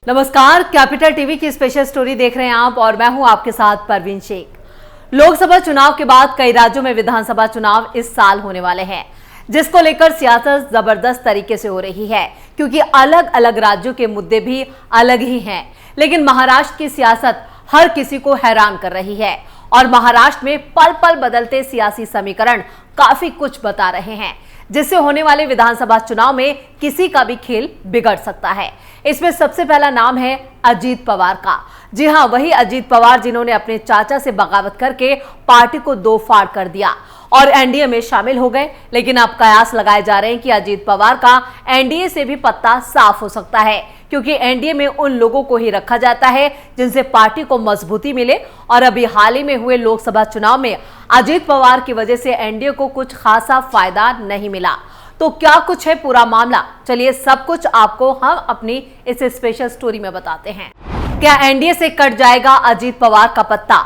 नमस्कार, capital TV की special story देख रहे हैं आप और मैं हूं आपके साथ परवीन शेख। लोकसभा चुनाव के बाद कई राज्यों में विधानसभा चुनाव इस साल होने वाले हैं, जिसको लेकर सियासत जबरदस्त तरीके से हो रही है, क्योंकि अलग अलग राज्यों के मुद्दे भी अलग ही हैं। लेकिन महाराष्ट्र की सियासत हर किसी को हैरान कर रही है और महाराष्ट्र में पल पल बदलते सियासी समीकरण काफी कुछ बता रहे हैं, जिससे होने वाले विधानसभा चुनाव में किसी का भी खेल बिगड़ सकता है। इसमें सबसे पहला नाम है अजीत पवार का। जी हां, वही अजीत पवार जिन्होंने अपने चाचा से बगावत करके पार्टी को दो फाड़ कर दिया और एनडीए में शामिल हो गए। लेकिन अब कयास लगाए जा रहे हैं कि अजीत पवार का एनडीए से भी पत्ता साफ हो सकता है, क्योंकि एनडीए में उन लोगों को ही रखा जाता है जिनसे पार्टी को मजबूती मिले। और अभी हाल ही में हुए लोकसभा चुनाव में अजीत पवार की वजह से एनडीए को कुछ खासा फायदा नहीं मिला। तो क्या कुछ है पूरा मामला, चलिए सब कुछ आपको हम अपनी इस स्पेशल स्टोरी में बताते हैं। क्या एनडीए से कट जाएगा अजीत पवार का पत्ता?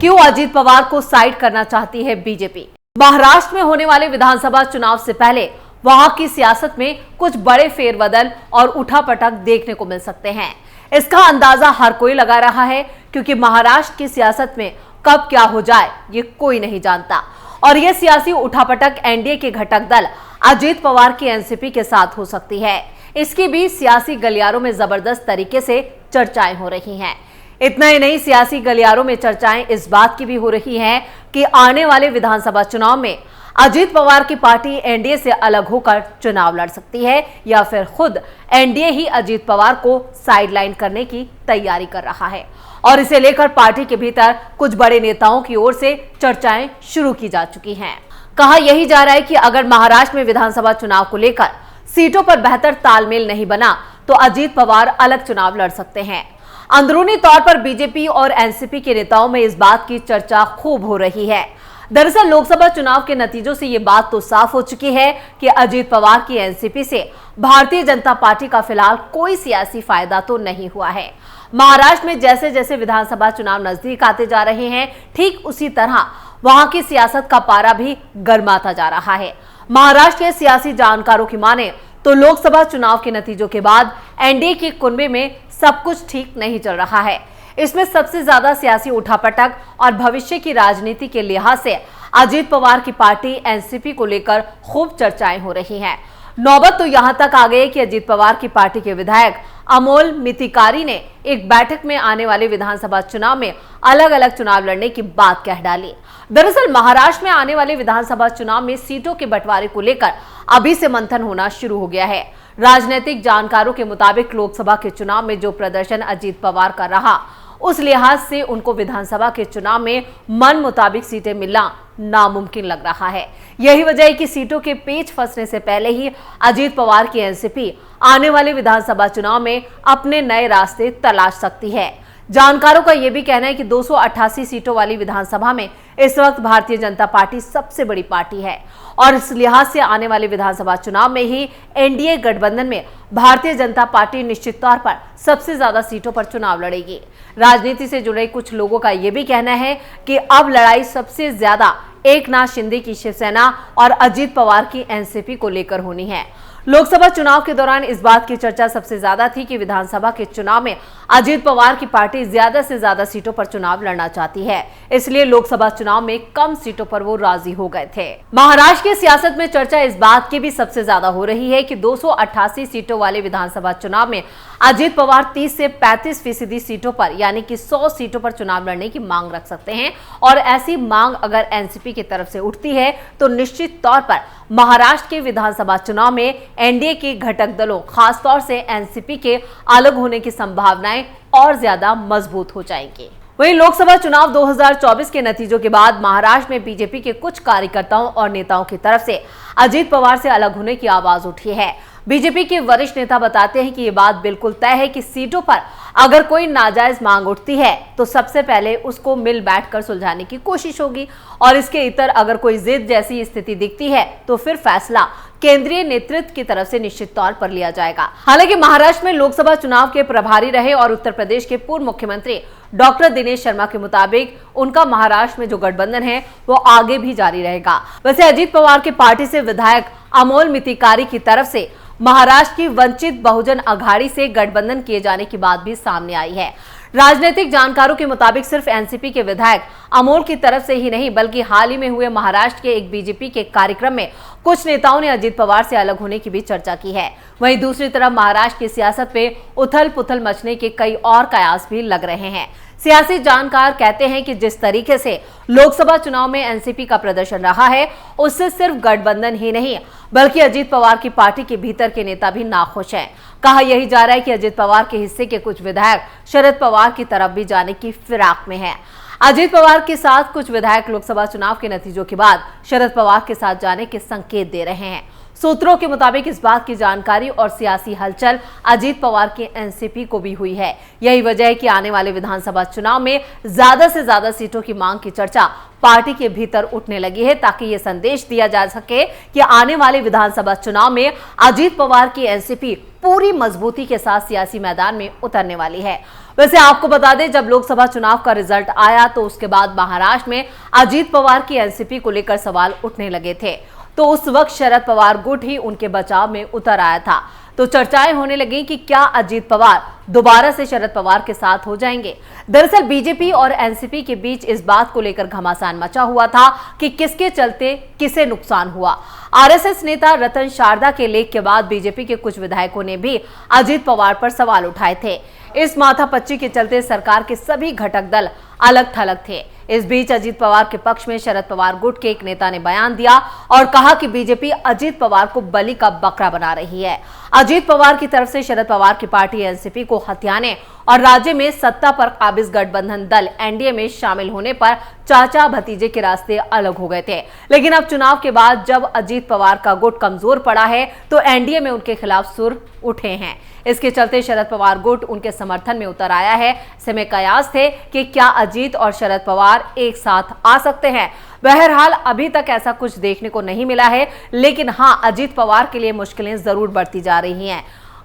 क्यों अजीत पवार को साइड करना चाहती है बीजेपी? महाराष्ट्र में होने वाले विधानसभा चुनाव से पहले वहां की सियासत में कुछ बड़े फेरबदल और उठापटक देखने को मिल सकते हैं। इसका अंदाजा हर कोई लगा रहा है, क्योंकि महाराष्ट्र की सियासत में कब क्या हो जाए ये कोई नहीं जानता। और यह सियासी उठापटक एनडीए के घटक दल अजीत पवार की एनसीपी के साथ हो सकती है। इसकी भी सियासी गलियारों में जबरदस्त तरीके से चर्चाएं हो रही हैं। इतना ही नहीं, सियासी गलियारों में चर्चाएं इस बात की भी हो रही हैं कि आने वाले विधानसभा चुनाव में अजीत पवार की पार्टी एनडीए से अलग होकर चुनाव लड़ सकती है, या फिर खुद एनडीए ही अजीत पवार को साइडलाइन करने की तैयारी कर रहा है। और इसे लेकर पार्टी के भीतर कुछ बड़े नेताओं की ओर से चर्चाएं शुरू की जा चुकी हैं। कहा यही जा रहा है कि अगर महाराष्ट्र में विधानसभा चुनाव को लेकर सीटों पर बेहतर तालमेल नहीं बना तो अजीत पवार अलग चुनाव लड़ सकते हैं। अंदरूनी तौर पर बीजेपी और एनसीपी के नेताओं में इस बात की चर्चा खूब हो रही है। दरअसल लोकसभा चुनाव के नतीजों से ये बात तो साफ हो चुकी है कि अजीत पवार की एनसीपी से भारतीय जनता पार्टी का फिलहाल कोई सियासी फायदा तो नहीं हुआ है। महाराष्ट्र में जैसे जैसे विधानसभा चुनाव नजदीक आते जा रहे हैं, ठीक उसी तरह वहां की सियासत का पारा भी गर्माता जा रहा है। महाराष्ट्र के सियासी जानकारों की माने तो लोकसभा चुनाव के नतीजों के बाद एनडीए के कुनबे में सब कुछ ठीक नहीं चल रहा है। इसमें सबसे ज्यादा सियासी उठापटक और भविष्य की राजनीति के लिहाज से अजीत पवार की पार्टी एनसीपी को लेकर खूब चर्चाएं हो रही हैं। नौबत तो यहां तक आ गई कि अजीत पवार की पार्टी के विधायक अमोल मितिकारी ने एक बैठक में आने वाले विधानसभा चुनाव में अलग अलग चुनाव लड़ने की बात कह डाली। दरअसल महाराष्ट्र में आने वाले विधानसभा चुनाव में सीटों के बंटवारे को लेकर अभी से मंथन होना शुरू हो गया है। राजनीतिक जानकारों के मुताबिक लोकसभा के चुनाव में जो प्रदर्शन अजीत पवार का रहा, उस लिहाज से उनको विधानसभा के चुनाव में मन मुताबिक सीटें मिलना नामुमकिन लग रहा है। यही वजह है कि सीटों के पेच फंसने से पहले ही अजीत पवार की एनसीपी आने वाले विधानसभा चुनाव में अपने नए रास्ते तलाश सकती है। जानकारों का यह भी कहना है कि 288 सीटों वाली विधानसभा में इस वक्त भारतीय जनता पार्टी सबसे बड़ी पार्टी है और इस लिहाज से आने वाले विधानसभा चुनाव में ही एनडीए गठबंधन में भारतीय जनता पार्टी निश्चित तौर पर सबसे ज्यादा सीटों पर चुनाव लड़ेगी। राजनीति से जुड़े कुछ लोगों का यह भी कहना है कि अब लड़ाई सबसे ज्यादा एकनाथ शिंदे की शिवसेना और अजीत पवार की एनसीपी को लेकर होनी है। लोकसभा चुनाव के दौरान इस बात की चर्चा सबसे ज्यादा थी कि विधानसभा के चुनाव में अजीत पवार की पार्टी ज्यादा से ज्यादा सीटों पर चुनाव लड़ना चाहती है, इसलिए लोकसभा चुनाव में कम सीटों पर वो राजी हो गए थे। महाराष्ट्र की सियासत में चर्चा इस बात की भी सबसे ज्यादा हो रही है कि 288 सीटों वाले विधानसभा चुनाव में अजीत पवार 30 से 35% सीटों पर यानी कि 100 सीटों पर चुनाव लड़ने की मांग रख सकते हैं। और ऐसी मांग अगर एनसीपी की तरफ से उठती है तो निश्चित तौर पर महाराष्ट्र के विधानसभा चुनाव में एनडीए के घटक दलों, खासतौर से एनसीपी के अलग होने की संभावनाएं और ज्यादा मजबूत हो जाएंगी। वहीं लोकसभा चुनाव 2024 के नतीजों के बाद महाराष्ट्र में बीजेपी के कुछ कार्यकर्ताओं और नेताओं की तरफ से अजीत पवार से अलग होने की आवाज उठी है। बीजेपी के वरिष्ठ नेता बताते हैं कि ये बात बिल्कुल तय है कि सीटों पर अगर कोई नाजायज मांग उठती है तो सबसे पहले उसको मिल बैठकर सुलझाने की कोशिश होगी और इसके इतर अगर कोई जिद जैसी स्थिति दिखती है तो फिर फैसला केंद्रीय नेतृत्व की तरफ से निश्चित तौर पर लिया जाएगा। हालांकि महाराष्ट्र में लोकसभा चुनाव के प्रभारी रहे और उत्तर प्रदेश के पूर्व मुख्यमंत्री डॉक्टर दिनेश शर्मा के मुताबिक उनका महाराष्ट्र में जो गठबंधन है वो आगे भी जारी रहेगा। वैसे अजीत पवार की पार्टी से विधायक अमोल मितिकारी की तरफ से महाराष्ट्र की वंचित बहुजन अघाड़ी से गठबंधन किए जाने की बात भी सामने आई है। राजनीतिक जानकारों के मुताबिक सिर्फ एनसीपी के विधायक अमोल की तरफ से ही नहीं, बल्कि हाल ही में हुए महाराष्ट्र के एक बीजेपी के कार्यक्रम में कुछ नेताओं ने अजीत पवार से अलग होने की भी चर्चा की है। वहीं दूसरी तरफ महाराष्ट्र की सियासत पे उथल पुथल मचने के कई और कयास भी लग रहे हैं। सियासी जानकार कहते हैं कि जिस तरीके से लोकसभा चुनाव में एनसीपी का प्रदर्शन रहा है, उससे सिर्फ गठबंधन ही नहीं बल्कि अजीत पवार की पार्टी के भीतर के नेता भी नाखुश हैं। कहा यही जा रहा है कि अजीत पवार के हिस्से के कुछ विधायक शरद पवार की तरफ भी जाने की फिराक में हैं। अजीत पवार के साथ कुछ विधायक लोकसभा चुनाव के नतीजों के बाद शरद पवार के साथ जाने के संकेत दे रहे हैं। सूत्रों के मुताबिक इस बात की जानकारी और सियासी हलचल अजीत पवार के एनसीपी को भी हुई है। यही वजह है कि आने वाले विधानसभा चुनाव में ज्यादा से ज्यादा सीटों की मांग की चर्चा पार्टी के भीतर उठने लगी है, ताकि ये संदेश दिया जा सके कि आने वाले विधानसभा चुनाव में अजीत पवार की एनसीपी पूरी मजबूती के साथ सियासी मैदान में उतरने वाली है। वैसे आपको बता दें, जब लोकसभा चुनाव का रिजल्ट आया तो उसके बाद महाराष्ट्र में अजीत पवार की एनसीपी को लेकर सवाल उठने लगे थे, तो उस वक्त शरद पवार गुट ही उनके बचाव में उतर आया था। तो चर्चाएं होने लगी कि क्या अजीत पवार दोबारा से शरद पवार के साथ हो जाएंगे। दरअसल बीजेपी और एनसीपी के बीच इस बात को लेकर घमासान मचा हुआ था कि किसके चलते किसे नुकसान हुआ। आरएसएस नेता रतन शारदा के लेख के बाद बीजेपी के कुछ विधायकों ने भी अजीत पवार पर सवाल उठाए थे। इस माथापच्ची के चलते सरकार के सभी घटक दल अलग थलग थे। इस बीच अजीत पवार के पक्ष में शरद पवार गुट के एक नेता ने बयान दिया और कहा कि बीजेपी अजीत पवार को बलि का बकरा बना रही है। अजीत पवार की तरफ से शरद पवार की पार्टी एनसीपी को हथियाने और राज्य में सत्ता पर काबिज गठबंधन दल एनडीए में शामिल होने पर चाचा भतीजे के रास्ते अलग हो गए थे। लेकिन अब चुनाव के बाद जब अजीत पवार का गुट कमजोर पड़ा है तो एनडीए में उनके खिलाफ सुर उठे हैं। इसके चलते शरद पवार गुट उनके समर्थन में उतर आया है। ऐसे में कयास थे कि क्या अजीत और शरद पवार एक साथ आ सकते हैं। बहरहाल अभी तक ऐसा कुछ देखने को नहीं मिला है, लेकिन हां, अजीत पवार के लिए मुश्किलें जरूर बढ़ती जा रही हैं,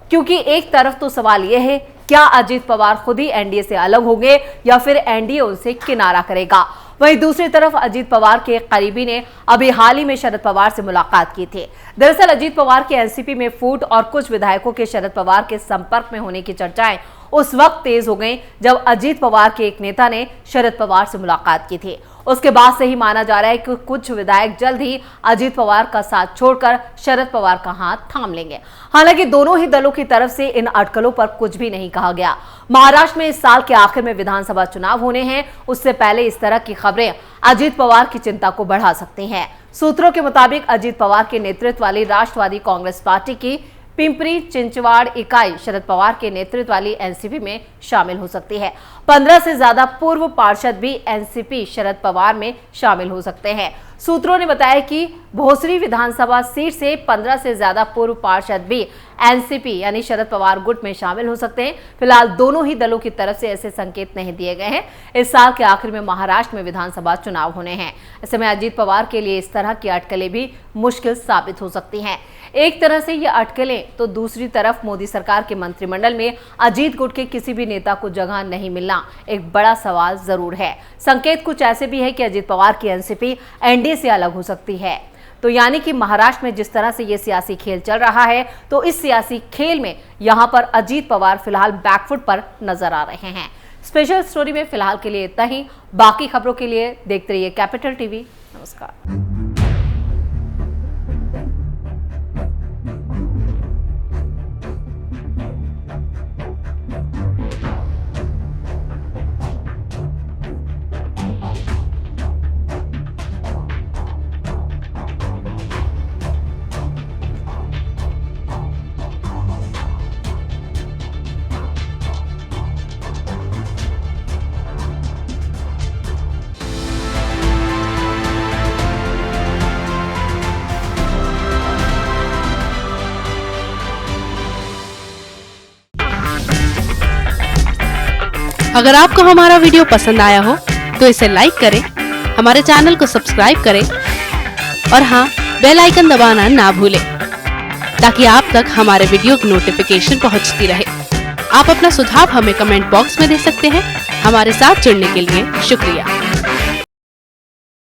क्योंकि एक तरफ तो सवाल यह है, क्या अजीत पवार खुद ही एनडीए से अलग होंगे या फिर एनडीए उनसे किनारा करेगा। वहीं दूसरी तरफ अजीत पवार के एक करीबी ने अभी हाल ही में शरद पवार से मुलाकात की थी। दरअसल अजीत पवार के एनसीपी में फूट और कुछ विधायकों के शरद पवार के संपर्क में होने की चर्चाएं उस वक्त तेज हो गई जब अजीत पवार के एक नेता ने शरद पवार से मुलाकात की थी। उसके बाद से ही माना जा रहा है कि कुछ विधायक जल्द ही अजीत पवार का साथ छोड़कर शरद पवार का हाथ थाम लेंगे। हालांकि दोनों ही दलों की तरफ से इन अटकलों पर कुछ भी नहीं कहा गया। महाराष्ट्र में इस साल के आखिर में विधानसभा चुनाव होने हैं, उससे पहले इस तरह की खबरें अजीत पवार की चिंता को बढ़ा सकती हैं। सूत्रों के मुताबिक अजीत पवार के नेतृत्व वाली राष्ट्रवादी कांग्रेस पार्टी की पिंपरी चिंचवाड़ इकाई शरद पवार के नेतृत्व वाली एनसीपी में शामिल हो सकती है। 15 से ज्यादा पूर्व पार्षद भी एनसीपी शरद पवार में शामिल हो सकते हैं। सूत्रों ने बताया कि भोसरी विधानसभा सीट से 15 से ज्यादा पूर्व पार्षद भी एनसीपी यानी शरद पवार गुट में शामिल हो सकते हैं। फिलहाल दोनों ही दलों की तरफ से ऐसे संकेत नहीं दिए गए हैं। इस साल के आखिर में महाराष्ट्र में विधानसभा चुनाव होने हैं। ऐसे में अजीत पवार के लिए इस तरह की अटकलें भी मुश्किल साबित हो सकती हैं। एक तरह से ये अटकलें तो दूसरी तरफ मोदी सरकार के मंत्रिमंडल में अजीत गुट के किसी भी नेता को जगह नहीं मिलना एक बड़ा सवाल जरूर है। संकेत कुछ ऐसे भी है कि अजीत पवार की एनसीपी एनडीए से अलग हो सकती है। तो यानी कि महाराष्ट्र में जिस तरह से ये सियासी खेल चल रहा है, तो इस सियासी खेल में यहाँ पर अजीत पवार फिलहाल बैकफुट पर नजर आ रहे हैं। स्पेशल स्टोरी में फिलहाल के लिए इतना ही। बाकी खबरों के लिए देखते रहिए कैपिटल टीवी। नमस्कार। अगर आपको हमारा वीडियो पसंद आया हो तो इसे लाइक करें, हमारे चैनल को सब्सक्राइब करें और हाँ, बेल आइकन दबाना ना भूलें ताकि आप तक हमारे वीडियो की नोटिफिकेशन पहुंचती रहे। आप अपना सुझाव हमें कमेंट बॉक्स में दे सकते हैं। हमारे साथ जुड़ने के लिए शुक्रिया।